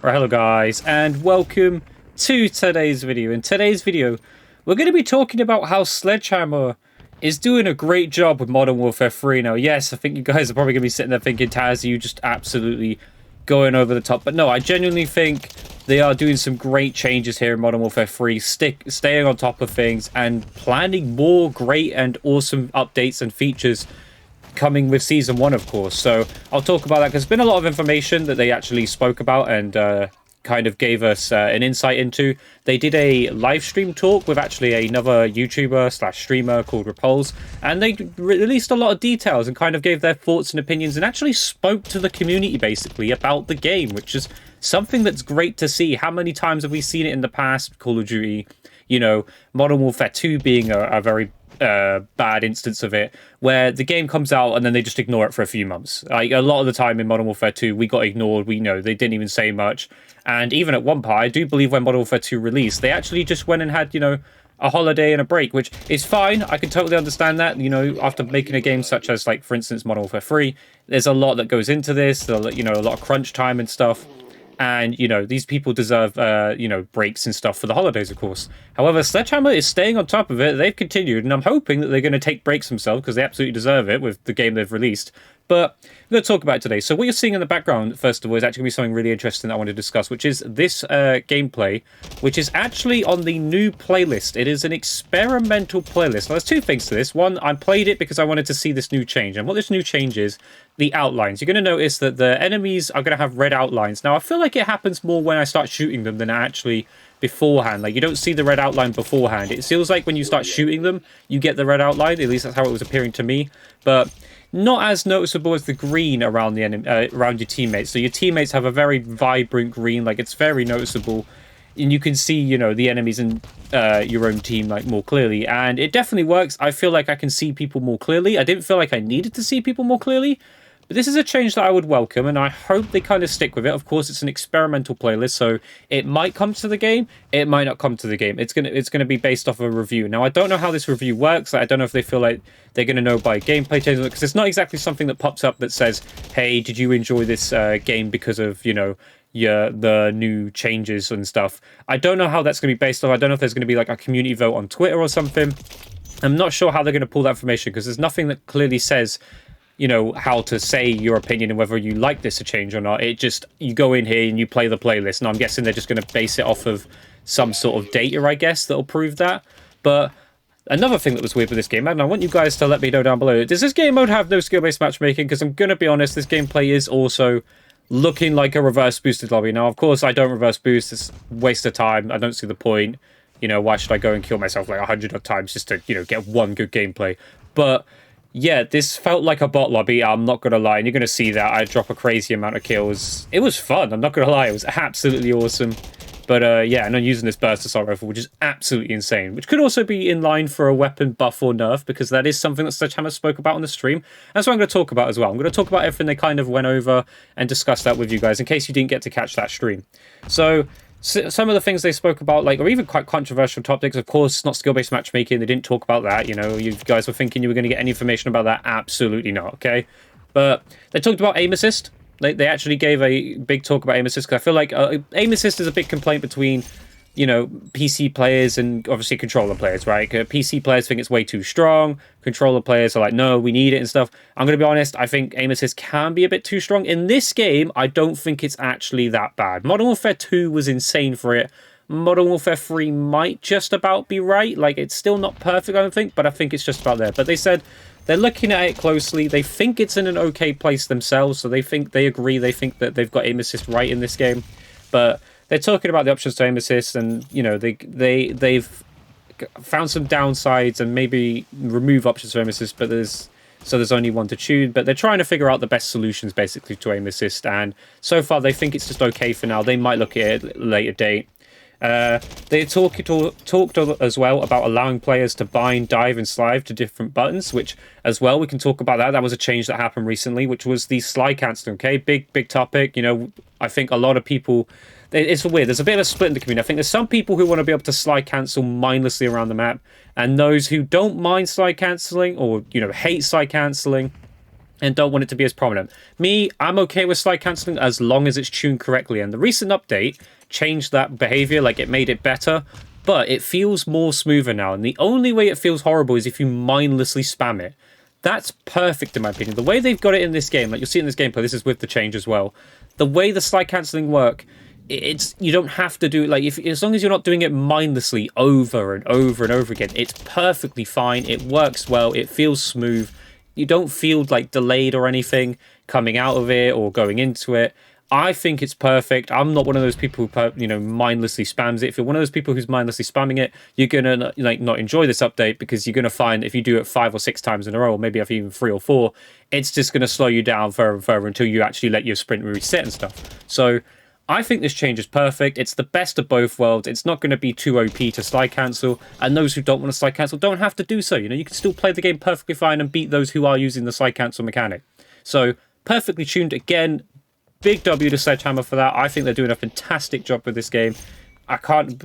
Right, hello guys, and welcome to today's video. In today's video, we're going to be talking about how Sledgehammer is doing a great job with Modern Warfare 3. Now, yes, I think you guys are probably going to be sitting there thinking, Taz, you just absolutely going over the top. But no, I genuinely think they are doing some great changes here in Modern Warfare 3, staying on top of things, and planning more great and awesome updates and features coming with Season 1, of course. So I'll talk about that, because there's been a lot of information that they actually spoke about and kind of gave us an insight into. They did a live stream talk with actually another YouTuber slash streamer called Repulse, and they released a lot of details and kind of gave their thoughts and opinions and actually spoke to the community basically about the game, which is something that's great to see. How many times have we seen it in the past? Call of Duty, you know, Modern Warfare 2 being a very bad instance of it, where the game comes out and then they just ignore it for a few months. Like a lot of the time in Modern Warfare 2, we got ignored. We know they didn't even say much. And even at one part, I do believe when Modern Warfare 2 released, they actually just went and had, you know, a holiday and a break, which is fine. I can totally understand that. You know, after making a game such as, like, for instance, Modern Warfare 3, there's a lot that goes into this. You know, a lot of crunch time and stuff. And, you know, these people deserve, you know, breaks and stuff for the holidays, of course. However, Sledgehammer is staying on top of it. They've continued, and I'm hoping that they're going to take breaks themselves, because they absolutely deserve it with the game they've released. But we're going to talk about it today. So what you're seeing in the background, first of all, is actually going to be something really interesting that I want to discuss, which is this gameplay, which is actually on the new playlist. It is an experimental playlist. Now, there's two things to this. One, I played it because I wanted to see this new change. And what this new change is, the outlines. You're going to notice that the enemies are going to have red outlines. Now, I feel like it happens more when I start shooting them than actually beforehand. Like, you don't see the red outline beforehand. It feels like when you start shooting them, you get the red outline. At least that's how it was appearing to me. But not as noticeable as the green around the around your teammates. So your teammates have a very vibrant green. Like, it's very noticeable. And you can see, you know, the enemies in your own team, like, more clearly. And it definitely works. I feel like I can see people more clearly. I didn't feel like I needed to see people more clearly. But this is a change that I would welcome, and I hope they kind of stick with it. Of course, it's an experimental playlist, so it might come to the game, it might not come to the game. It's gonna be based off of a review. Now, I don't know how this review works. Like, I don't know if they feel like they're gonna know by gameplay changes, because it's not exactly something that pops up that says, "Hey, did you enjoy this game because of, you know, the new changes and stuff?" I don't know how that's gonna be based off. I don't know if there's gonna be like a community vote on Twitter or something. I'm not sure how they're gonna pull that information, because there's nothing that clearly says, you know, how to say your opinion and whether you like this to change or not. It just, you go in here and you play the playlist. And I'm guessing they're just going to base it off of some sort of data, I guess, that'll prove that. But another thing that was weird with this game, and I want you guys to let me know down below, does this game mode have no skill-based matchmaking? Because I'm going to be honest, this gameplay is also looking like a reverse boosted lobby. Now, of course, I don't reverse boost. It's a waste of time. I don't see the point. You know, why should I go and kill myself like 100 times just to, you know, get one good gameplay? But yeah, this felt like a bot lobby, I'm not going to lie, and you're going to see that. I drop a crazy amount of kills. It was fun, I'm not going to lie, it was absolutely awesome. But yeah, and I'm using this burst assault rifle, which is absolutely insane, which could also be in line for a weapon buff or nerf, because that is something that Sledgehammer spoke about on the stream. That's what I'm going to talk about as well. I'm going to talk about everything they kind of went over and discuss that with you guys, in case you didn't get to catch that stream. So some of the things they spoke about, like, or even quite controversial topics, of course, it's not skill-based matchmaking. They didn't talk about that. You know, you guys were thinking you were going to get any information about that. Absolutely not, okay? But they talked about aim assist. They actually gave a big talk about aim assist, because I feel like aim assist is a big complaint between, you know, PC players and obviously controller players, right? PC players think it's way too strong. Controller players are like, no, we need it and stuff. I'm going to be honest, I think aim assist can be a bit too strong. In this game, I don't think it's actually that bad. Modern Warfare 2 was insane for it. Modern Warfare 3 might just about be right. Like, it's still not perfect, I don't think, but I think it's just about there. But they said they're looking at it closely. They think it's in an okay place themselves, so they agree. They think that they've got aim assist right in this game. But they're talking about the options to aim assist, and, you know, they've found some downsides and maybe remove options to aim assist, but there's only one to choose. But they're trying to figure out the best solutions basically to aim assist, and so far they think it's just okay for now. They might look at it at a later date. They talked as well about allowing players to bind, dive, and slide to different buttons, which as well we can talk about that. That was a change that happened recently, which was the slide cancelling. Okay, big topic. You know, I think a lot of people. It's weird. There's a bit of a split in the community. I think there's some people who want to be able to slide cancel mindlessly around the map, and those who don't mind slide cancelling or, you know, hate slide cancelling. and don't want it to be as prominent. Me, I'm okay with slide cancelling as long as it's tuned correctly, and the recent update changed that behavior, like it made it better, but it feels more smoother now, and the only way it feels horrible is if you mindlessly spam it. That's perfect in my opinion. The way they've got it in this game, like you'll see in this gameplay, this is with the change as well. The way the slide cancelling work, it's you don't have to do it, like as long as you're not doing it mindlessly over and over and over again, it's perfectly fine. It works well, it feels smooth. You don't feel like delayed or anything coming out of it or going into it. I think it's perfect. I'm not one of those people who, mindlessly spams it. If you're one of those people who's mindlessly spamming it, you're gonna not enjoy this update, because you're gonna find if you do it 5 or 6 times in a row, or maybe even 3 or 4, it's just gonna slow you down further and further until you actually let your sprint reset and stuff. So I think this change is perfect. It's the best of both worlds. It's not going to be too OP to slide cancel, and those who don't want to slide cancel don't have to do so. You can still play the game perfectly fine and beat those who are using the slide cancel mechanic. So perfectly tuned again. Big W to Sledgehammer for that. I think they're doing a fantastic job with this game. I can't,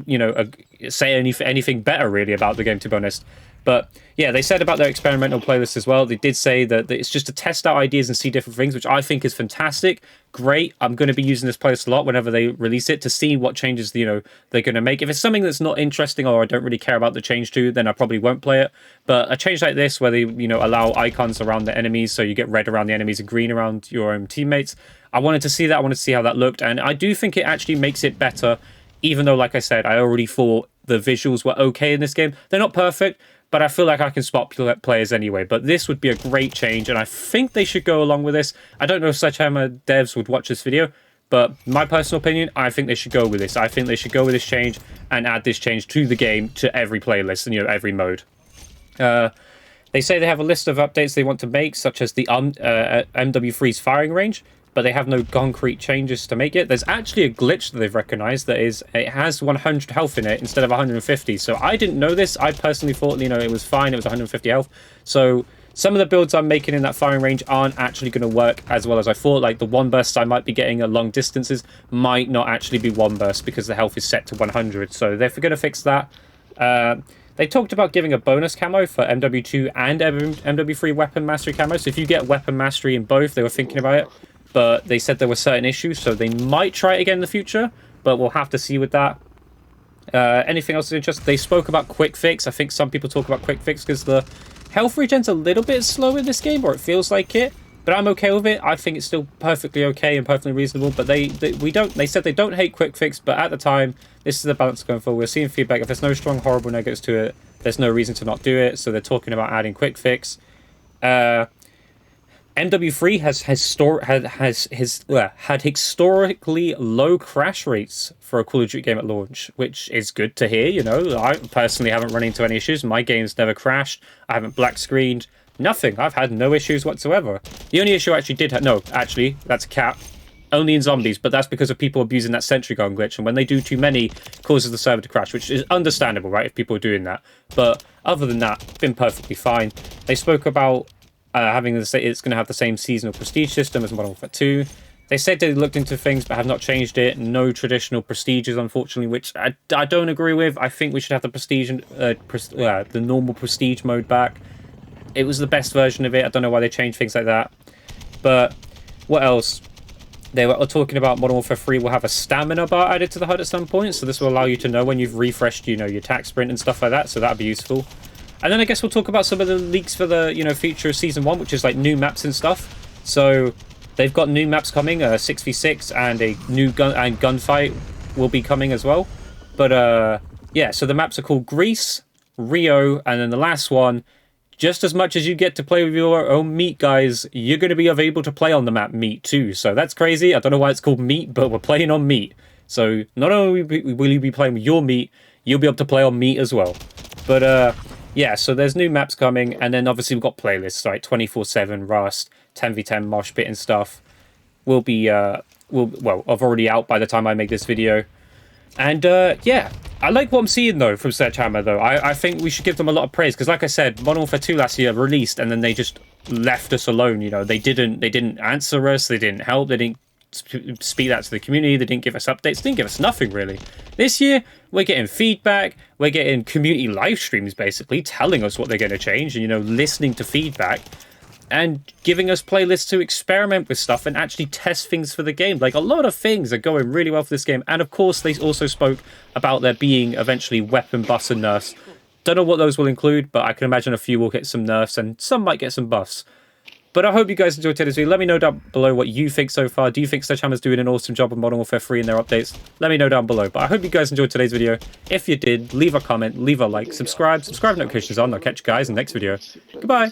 say anything better really about the game, to be honest. But yeah, they said about their experimental playlist as well. They did say that it's just to test out ideas and see different things, which I think is fantastic. Great. I'm going to be using this playlist a lot whenever they release it to see what changes, they're going to make. If it's something that's not interesting or I don't really care about the change to, then I probably won't play it. But a change like this, where they, allow icons around the enemies, so you get red around the enemies and green around your own teammates. I wanted to see that. I wanted to see how that looked. And I do think it actually makes it better, even though, like I said, I already thought the visuals were okay in this game. They're not perfect, but I feel like I can spot players anyway. But this would be a great change, and I think they should go along with this. I don't know if Sledgehammer devs would watch this video, but my personal opinion, I think they should go with this. I think they should go with this change and add this change to the game, to every playlist and, every mode. They say they have a list of updates they want to make, such as the MW3's firing range, but they have no concrete changes to make it. There's actually a glitch that they've recognized, that is, it has 100 health in it instead of 150. So I didn't know this. I personally thought, it was fine. It was 150 health. So some of the builds I'm making in that firing range aren't actually going to work as well as I thought. Like the one bursts I might be getting at long distances might not actually be one burst, because the health is set to 100. So they're going to fix that. They talked about giving a bonus camo for MW2 and MW3 weapon mastery camo. So if you get weapon mastery in both, they were thinking about it. But they said there were certain issues, so they might try it again in the future, but we'll have to see with that. Anything else interesting? They spoke about quick fix. I think some people talk about quick fix because the health regen's a little bit slow in this game, or it feels like it, but I'm okay with it. I think it's still perfectly okay and perfectly reasonable, but they said they don't hate quick fix, but at the time, this is the balance going forward. We're seeing feedback. If there's no strong, horrible negatives to it, there's no reason to not do it, so they're talking about adding quick fix. MW3 had historically low crash rates for a Call of Duty game at launch, which is good to hear. I personally haven't run into any issues. My game's never crashed. I haven't black screened. Nothing. I've had no issues whatsoever. The only issue I actually did have... No, actually, that's a cap. Only in zombies, but that's because of people abusing that sentry gun glitch, and when they do too many, it causes the server to crash, which is understandable, right, if people are doing that. But other than that, it's been perfectly fine. They spoke about it's going to have the same seasonal prestige system as Modern Warfare 2. They said they looked into things but have not changed it. No traditional prestiges, unfortunately, which I don't agree with. I think we should have the prestige, the normal prestige mode back. It was the best version of it. I don't know why they changed things like that. But what else? They were talking about Modern Warfare 3 will have a stamina bar added to the HUD at some point, so this will allow you to know when you've refreshed, your attack sprint and stuff like that, so that'd be useful. And then I guess we'll talk about some of the leaks for the, feature of Season 1, which is like new maps and stuff. So they've got new maps coming, 6v6, and a new gunfight will be coming as well. But yeah, so the maps are called Greece, Rio, and then the last one, just as much as you get to play with your own meat, guys, you're going to be able to play on the map meat too. So that's crazy. I don't know why it's called meat, but we're playing on meat. So not only will you be playing with your meat, you'll be able to play on meat as well. But yeah, so there's new maps coming, and then obviously we've got playlists, right? 24/7, Rust, 10v10, Mosh Pit and stuff will be, well, I've already out by the time I make this video. And yeah, I like what I'm seeing though from Sledgehammer though. I think we should give them a lot of praise, because like I said, Modern Warfare 2 last year released, and then they just left us alone. They didn't answer us, they didn't help, they didn't speak that to the community, they didn't give us updates, they didn't give us nothing really. This year we're getting feedback, we're getting community live streams basically telling us what they're going to change, and listening to feedback. and giving us playlists to experiment with stuff and actually test things for the game. Like, a lot of things are going really well for this game. And of course, they also spoke about there being eventually weapon buffs and nerfs. Don't know what those will include, but I can imagine a few will get some nerfs and some might get some buffs. But I hope you guys enjoyed today's video. Let me know down below what you think so far. Do you think Sledgehammer's doing an awesome job with Modern Warfare 3 in their updates? Let me know down below. But I hope you guys enjoyed today's video. If you did, leave a comment, leave a like, subscribe, notifications on. I'll catch you guys in the next video. Goodbye.